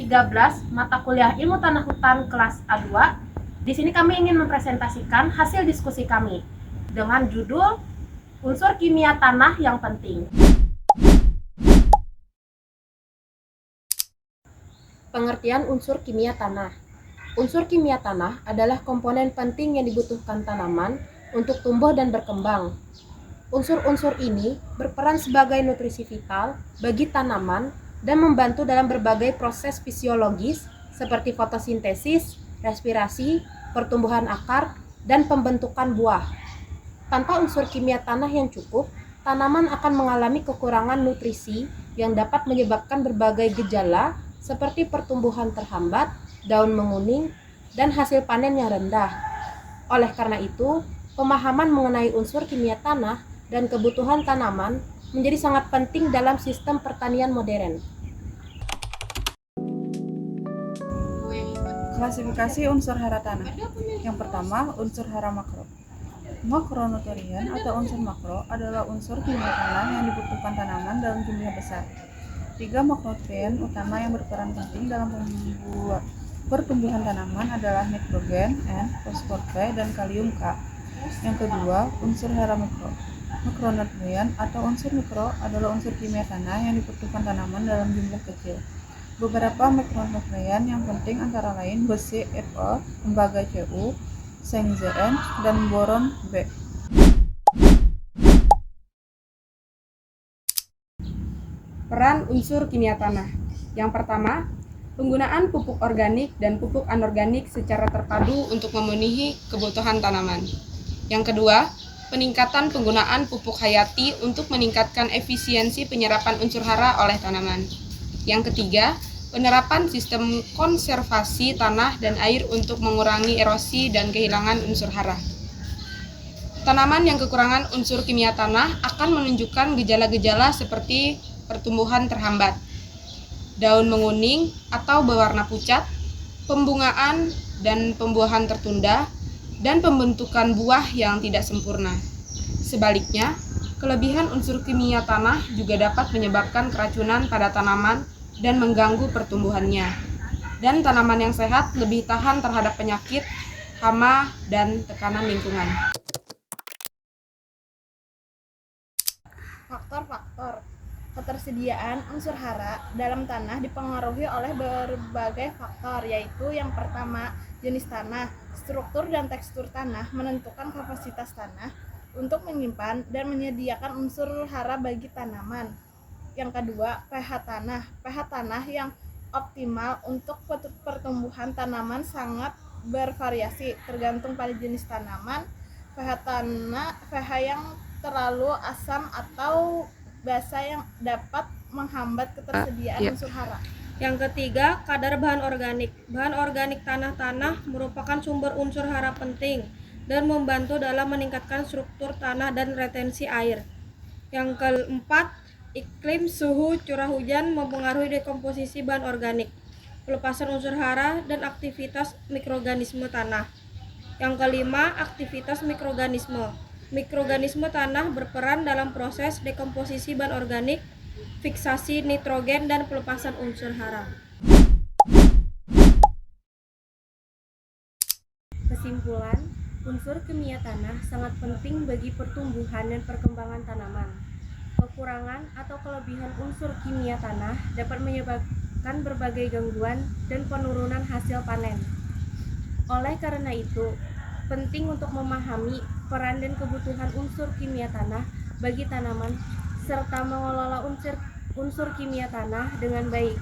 13 mata kuliah Ilmu Tanah Hutan kelas A2. Di sini kami ingin mempresentasikan hasil diskusi kami dengan judul Unsur Kimia Tanah yang Penting. Pengertian unsur kimia tanah. Unsur kimia tanah adalah komponen penting yang dibutuhkan tanaman untuk tumbuh dan berkembang. Unsur-unsur ini berperan sebagai nutrisi vital bagi tanaman dan membantu dalam berbagai proses fisiologis seperti fotosintesis, respirasi, pertumbuhan akar, dan pembentukan buah. Tanpa unsur kimia tanah yang cukup, tanaman akan mengalami kekurangan nutrisi yang dapat menyebabkan berbagai gejala seperti pertumbuhan terhambat, daun menguning, dan hasil panen yang rendah. Oleh karena itu, pemahaman mengenai unsur kimia tanah dan kebutuhan tanaman menjadi sangat penting dalam sistem pertanian modern. Klasifikasi unsur hara tanah. Yang pertama, unsur hara makro. Makronutrien atau unsur makro adalah unsur kimia tanah yang dibutuhkan tanaman dalam jumlah besar. 3 makronutrien utama yang berperan penting dalam pertumbuhan tanaman adalah nitrogen N, fosfor P, dan kalium K. Yang kedua, unsur hara mikro. Makronutrien atau unsur mikro adalah unsur kimia tanah yang dibutuhkan tanaman dalam jumlah kecil. Beberapa makronutrien yang penting antara lain besi Fe, tembaga Cu, seng Zn, dan boron B. Peran unsur kimia tanah. Yang pertama, penggunaan pupuk organik dan pupuk anorganik secara terpadu untuk memenuhi kebutuhan tanaman. Yang kedua, peningkatan penggunaan pupuk hayati untuk meningkatkan efisiensi penyerapan unsur hara oleh tanaman. Yang ketiga, penerapan sistem konservasi tanah dan air untuk mengurangi erosi dan kehilangan unsur hara. Tanaman yang kekurangan unsur kimia tanah akan menunjukkan gejala-gejala seperti pertumbuhan terhambat, daun menguning atau berwarna pucat, pembungaan dan pembuahan tertunda, dan pembentukan buah yang tidak sempurna. Sebaliknya, kelebihan unsur kimia tanah juga dapat menyebabkan keracunan pada tanaman dan mengganggu pertumbuhannya. Dan tanaman yang sehat lebih tahan terhadap penyakit, hama, dan tekanan lingkungan. Faktor-faktor ketersediaan unsur hara dalam tanah dipengaruhi oleh berbagai faktor, yaitu yang pertama, jenis tanah. Struktur dan tekstur tanah menentukan kapasitas tanah untuk menyimpan dan menyediakan unsur hara bagi tanaman. Yang kedua, pH tanah. pH tanah yang optimal untuk pertumbuhan tanaman sangat bervariasi tergantung pada jenis tanaman. pH yang terlalu asam atau basa yang dapat menghambat ketersediaan unsur hara. Yang ketiga, kadar bahan organik. Bahan organik tanah-tanah merupakan sumber unsur hara penting dan membantu dalam meningkatkan struktur tanah dan retensi air. Yang keempat, iklim, suhu, curah hujan mempengaruhi dekomposisi bahan organik, pelepasan unsur hara, dan aktivitas mikroorganisme tanah. Yang kelima, aktivitas mikroorganisme. Mikroorganisme tanah berperan dalam proses dekomposisi bahan organik, fiksasi nitrogen, dan pelepasan unsur hara. Kesimpulan, unsur kimia tanah sangat penting bagi pertumbuhan dan perkembangan tanaman. Kekurangan atau kelebihan unsur kimia tanah dapat menyebabkan berbagai gangguan dan penurunan hasil panen. Oleh karena itu, penting untuk memahami peran dan kebutuhan unsur kimia tanah bagi tanaman serta mengelola unsur kimia tanah dengan baik.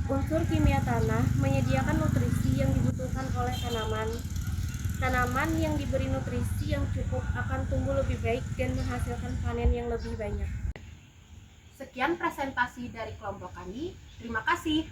Unsur kimia tanah menyediakan nutrisi yang dibutuhkan oleh tanaman. Tanaman yang diberi nutrisi yang cukup akan tumbuh lebih baik dan menghasilkan panen yang lebih banyak. Sekian presentasi dari kelompok kami. Terima kasih.